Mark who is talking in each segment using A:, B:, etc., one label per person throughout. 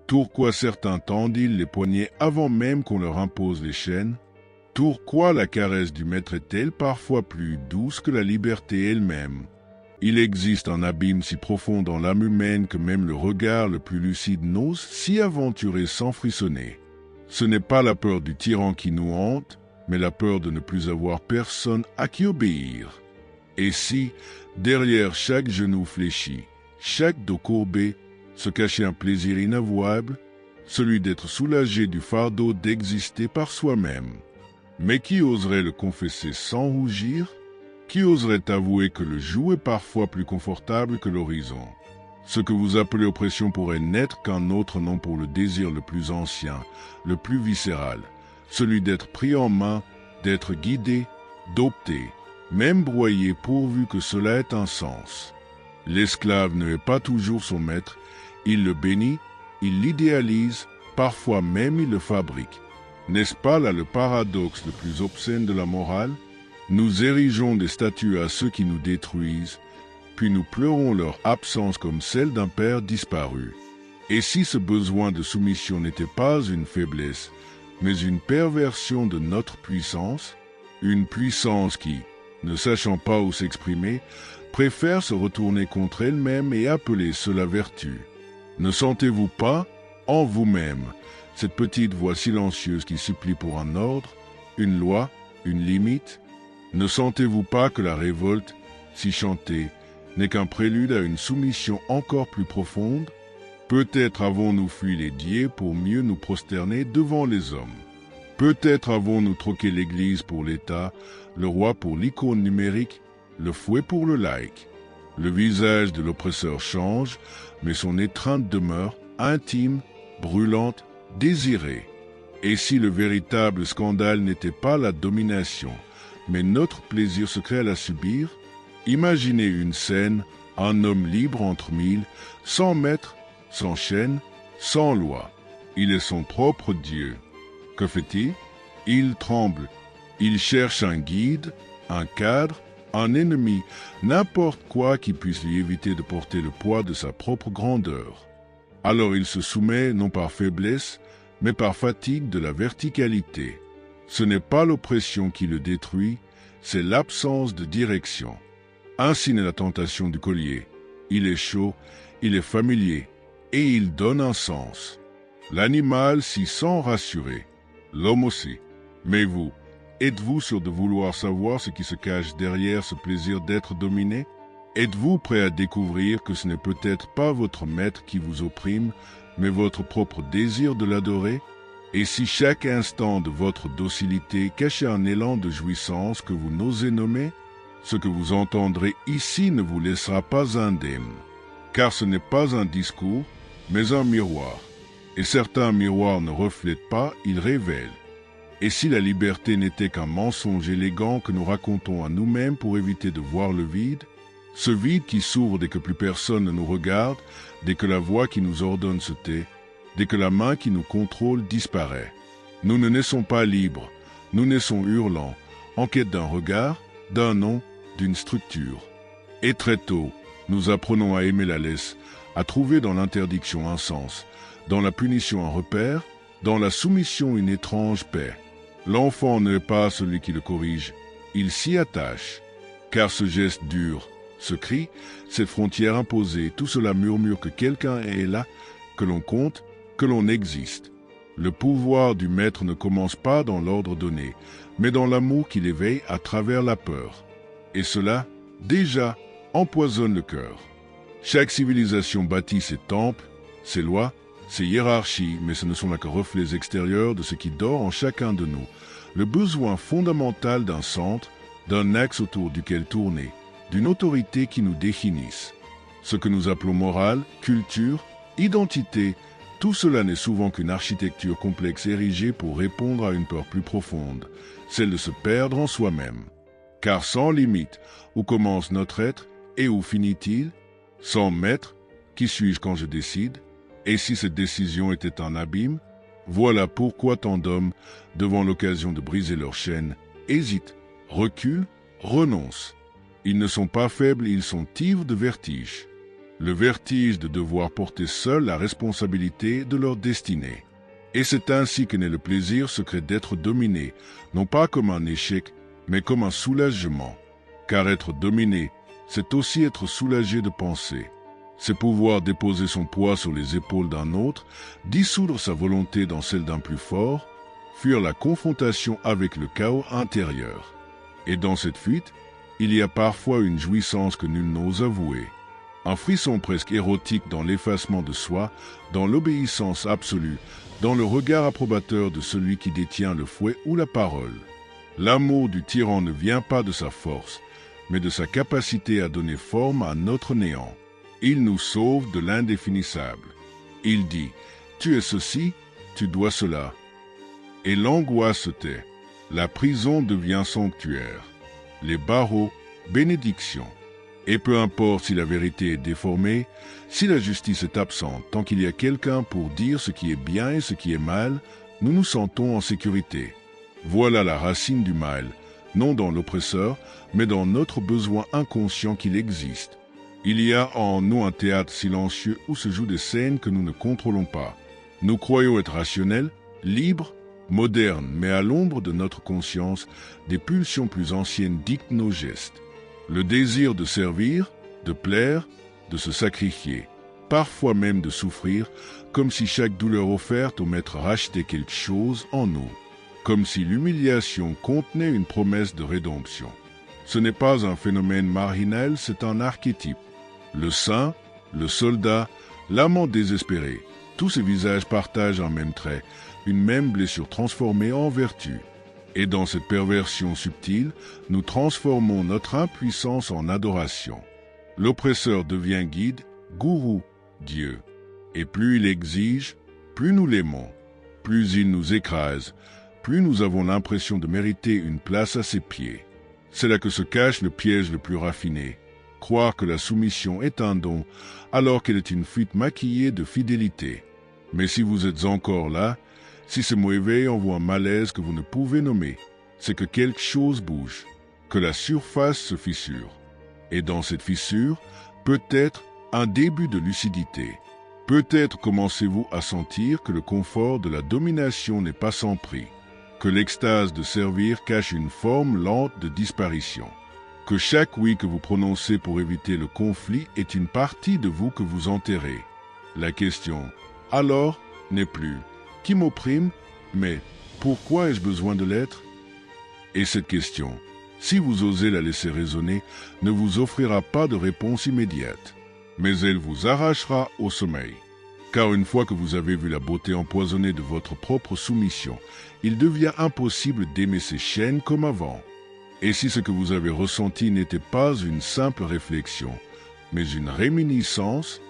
A: Pourquoi certains tendent-ils les poignets avant même qu'on leur impose les chaînes? Pourquoi la caresse du maître est-elle parfois plus douce que la liberté elle-même? Il existe un abîme si profond dans l'âme humaine que même le regard le plus lucide n'ose s'y aventurer sans frissonner. Ce n'est pas la peur du tyran qui nous hante, mais la peur de ne plus avoir personne à qui obéir. Et si, derrière chaque genou fléchi, chaque dos courbé, se cachait un plaisir inavouable, celui d'être soulagé du fardeau d'exister par soi-même. Mais qui oserait le confesser sans rougir? Qui oserait avouer que le joug est parfois plus confortable que l'horizon? Ce que vous appelez oppression pourrait n'être qu'un autre nom pour le désir le plus ancien, le plus viscéral, celui d'être pris en main, d'être guidé, d'opter, même broyé pourvu que cela ait un sens. L'esclave ne est pas toujours son maître, il le bénit, il l'idéalise, parfois même il le fabrique. N'est-ce pas là le paradoxe le plus obscène de la morale? Nous érigeons des statues à ceux qui nous détruisent, puis nous pleurons leur absence comme celle d'un père disparu. Et si ce besoin de soumission n'était pas une faiblesse, mais une perversion de notre puissance, une puissance qui, ne sachant pas où s'exprimer, préfère se retourner contre elle-même et appeler cela vertu. Ne sentez-vous pas, en vous-même, cette petite voix silencieuse qui supplie pour un ordre, une loi, une limite? Ne sentez-vous pas que la révolte, si chantée, n'est qu'un prélude à une soumission encore plus profonde? Peut-être avons-nous fui les dieux pour mieux nous prosterner devant les hommes. Peut-être avons-nous troqué l'Église pour l'État, le roi pour l'icône numérique, le fouet pour le laïc. Le visage de l'oppresseur change, mais son étreinte demeure intime, brûlante, désirée. Et si le véritable scandale n'était pas la domination, mais notre plaisir secret à la subir? Imaginez une scène, un homme libre entre mille, sans maître, sans chaîne, sans loi. Il est son propre Dieu. Que fait-il? Il tremble. Il cherche un guide, un cadre, un ennemi, n'importe quoi qui puisse lui éviter de porter le poids de sa propre grandeur. Alors il se soumet non par faiblesse, mais par fatigue de la verticalité. Ce n'est pas l'oppression qui le détruit, c'est l'absence de direction. Ainsi n'est la tentation du collier. Il est chaud, il est familier, et il donne un sens. L'animal s'y sent rassuré, l'homme aussi. Mais vous, êtes-vous sûr de vouloir savoir ce qui se cache derrière ce plaisir d'être dominé? Êtes-vous prêt à découvrir que ce n'est peut-être pas votre maître qui vous opprime, mais votre propre désir de l'adorer? Et si chaque instant de votre docilité cachait un élan de jouissance que vous n'osez nommer, ce que vous entendrez ici ne vous laissera pas indemne, car ce n'est pas un discours, mais un miroir. Et certains miroirs ne reflètent pas, ils révèlent. Et si la liberté n'était qu'un mensonge élégant que nous racontons à nous-mêmes pour éviter de voir le vide, ce vide qui s'ouvre dès que plus personne ne nous regarde, dès que la voix qui nous ordonne se tait, dès que la main qui nous contrôle disparaît. Nous ne naissons pas libres, nous naissons hurlants, en quête d'un regard, d'un nom, d'une structure. Et très tôt, nous apprenons à aimer la laisse, à trouver dans l'interdiction un sens, dans la punition un repère, dans la soumission une étrange paix. L'enfant n'est pas celui qui le corrige, il s'y attache. Car ce geste dur, ce cri, cette frontière imposée, tout cela murmure que quelqu'un est là, que l'on compte, que l'on existe. Le pouvoir du maître ne commence pas dans l'ordre donné, mais dans l'amour qui l'éveille à travers la peur. Et cela, déjà, empoisonne le cœur. Chaque civilisation bâtit ses temples, ses lois, ses hiérarchies, mais ce ne sont là que reflets extérieurs de ce qui dort en chacun de nous. Le besoin fondamental d'un centre, d'un axe autour duquel tourner, d'une autorité qui nous définisse. Ce que nous appelons morale, culture, identité, tout cela n'est souvent qu'une architecture complexe érigée pour répondre à une peur plus profonde, celle de se perdre en soi-même. Car sans limite, où commence notre être et où finit-il? Sans maître, qui suis-je quand je décide? Et si cette décision était un abîme? Voilà pourquoi tant d'hommes, devant l'occasion de briser leur chaîne, hésitent, reculent, renoncent. Ils ne sont pas faibles, ils sont ivres de vertige. le vertige de devoir porter seul la responsabilité de leur destinée. Et c'est ainsi que naît le plaisir secret d'être dominé, non pas comme un échec, mais comme un soulagement. Car être dominé, c'est aussi être soulagé de penser. C'est pouvoir déposer son poids sur les épaules d'un autre, dissoudre sa volonté dans celle d'un plus fort, fuir la confrontation avec le chaos intérieur. Et dans cette fuite, il y a parfois une jouissance que nul n'ose avouer. Un frisson presque érotique dans l'effacement de soi, dans l'obéissance absolue, dans le regard approbateur de celui qui détient le fouet ou la parole. L'amour du tyran ne vient pas de sa force, mais de sa capacité à donner forme à notre néant. Il nous sauve de l'indéfinissable. Il dit « Tu es ceci, tu dois cela ». Et l'angoisse se tait. La prison devient sanctuaire. Les barreaux, bénédiction. Et peu importe si la vérité est déformée, si la justice est absente, tant qu'il y a quelqu'un pour dire ce qui est bien et ce qui est mal, nous nous sentons en sécurité. Voilà la racine du mal, non dans l'oppresseur, mais dans notre besoin inconscient qu'il existe. Il y a en nous un théâtre silencieux où se jouent des scènes que nous ne contrôlons pas. Nous croyons être rationnels, libres, modernes, mais à l'ombre de notre conscience, des pulsions plus anciennes dictent nos gestes. Le désir de servir, de plaire, de se sacrifier, parfois même de souffrir, comme si chaque douleur offerte au maître rachetait quelque chose en nous, comme si l'humiliation contenait une promesse de rédemption. Ce n'est pas un phénomène marginal, c'est un archétype. Le saint, le soldat, l'amant désespéré, tous ces visages partagent un même trait, une même blessure transformée en vertu. Et dans cette perversion subtile, nous transformons notre impuissance en adoration. L'oppresseur devient guide, gourou, Dieu. Et plus il exige, plus nous l'aimons. Plus il nous écrase, plus nous avons l'impression de mériter une place à ses pieds. C'est là que se cache le piège le plus raffiné. Croire que la soumission est un don, alors qu'elle est une fuite maquillée de fidélité. Mais si vous êtes encore là, si ce mot éveille en vous un malaise que vous ne pouvez nommer, c'est que quelque chose bouge, que la surface se fissure. Et dans cette fissure, peut-être un début de lucidité. Peut-être commencez-vous à sentir que le confort de la domination n'est pas sans prix, que l'extase de servir cache une forme lente de disparition, que chaque oui que vous prononcez pour éviter le conflit est une partie de vous que vous enterrez. La question, alors, n'est plus qui m'opprime, mais pourquoi ai-je besoin de l'être? Et cette question, si vous osez la laisser résonner, ne vous offrira pas de réponse immédiate, mais elle vous arrachera au sommeil. Car une fois que vous avez vu la beauté empoisonnée de votre propre soumission, il devient impossible d'aimer ces chaînes comme avant. Et si ce que vous avez ressenti n'était pas une simple réflexion, mais une réminiscence,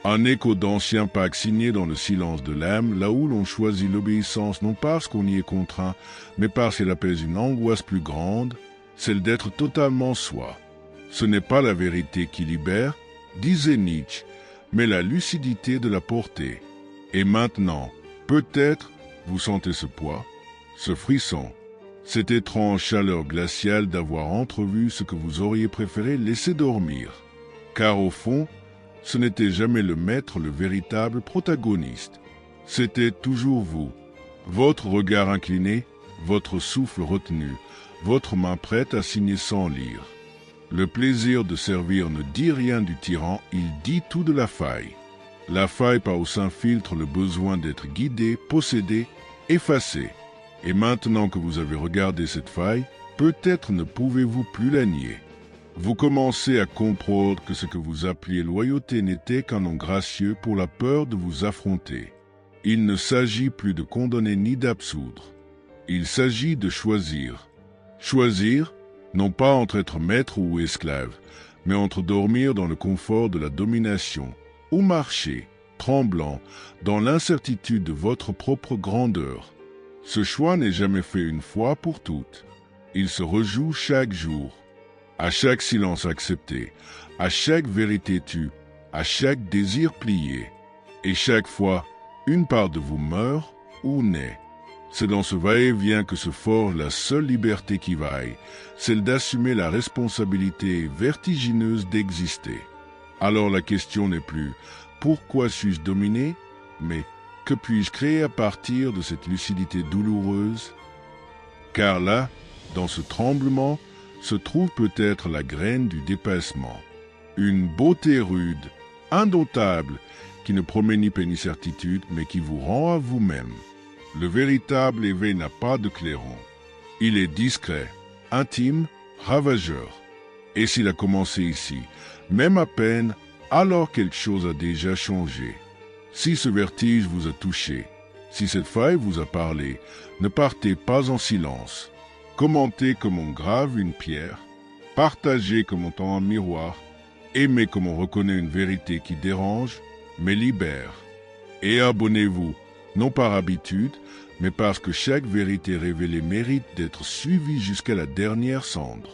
A: un écho d'anciens pactes signés dans le silence de l'âme, là où l'on choisit l'obéissance non parce qu'on y est contraint, mais parce qu'elle apaise une angoisse plus grande, celle d'être totalement soi. Ce n'est pas la vérité qui libère, disait Nietzsche, mais la lucidité de la portée. Et maintenant, peut-être, vous sentez ce poids, ce frisson, cette étrange chaleur glaciale d'avoir entrevu ce que vous auriez préféré laisser dormir. Car au fond, ce n'était jamais le maître le véritable protagoniste. C'était toujours vous, votre regard incliné, votre souffle retenu, votre main prête à signer sans lire. Le plaisir de servir ne dit rien du tyran, il dit tout de la faille. La faille par où s'infiltre le besoin d'être guidé, possédé, effacé. Et maintenant que vous avez regardé cette faille, peut-être ne pouvez-vous plus la nier. Vous commencez à comprendre que ce que vous appeliez loyauté n'était qu'un nom gracieux pour la peur de vous affronter. Il ne s'agit plus de condamner ni d'absoudre. Il s'agit de choisir. Choisir, non pas entre être maître ou esclave, mais entre dormir dans le confort de la domination, ou marcher, tremblant, dans l'incertitude de votre propre grandeur. Ce choix n'est jamais fait une fois pour toutes. Il se rejoue chaque jour. À chaque silence accepté, à chaque vérité tue, à chaque désir plié. Et chaque fois, une part de vous meurt ou naît. C'est dans ce va-et-vient que se forge la seule liberté qui vaille, celle d'assumer la responsabilité vertigineuse d'exister. Alors la question n'est plus « Pourquoi suis-je dominé ?», mais « Que puis-je créer à partir de cette lucidité douloureuse ?» Car là, dans ce tremblement, se trouve peut-être la graine du dépassement. Une beauté rude, indomptable, qui ne promet ni paix ni certitude, mais qui vous rend à vous-même. Le véritable éveil n'a pas de clairon. Il est discret, intime, ravageur. Et s'il a commencé ici, même à peine, alors quelque chose a déjà changé. Si ce vertige vous a touché, si cette faille vous a parlé, ne partez pas en silence. Commentez comme on grave une pierre, partagez comme on tend un miroir, aimez comme on reconnaît une vérité qui dérange, mais libère. Et abonnez-vous, non par habitude, mais parce que chaque vérité révélée mérite d'être suivie jusqu'à la dernière cendre.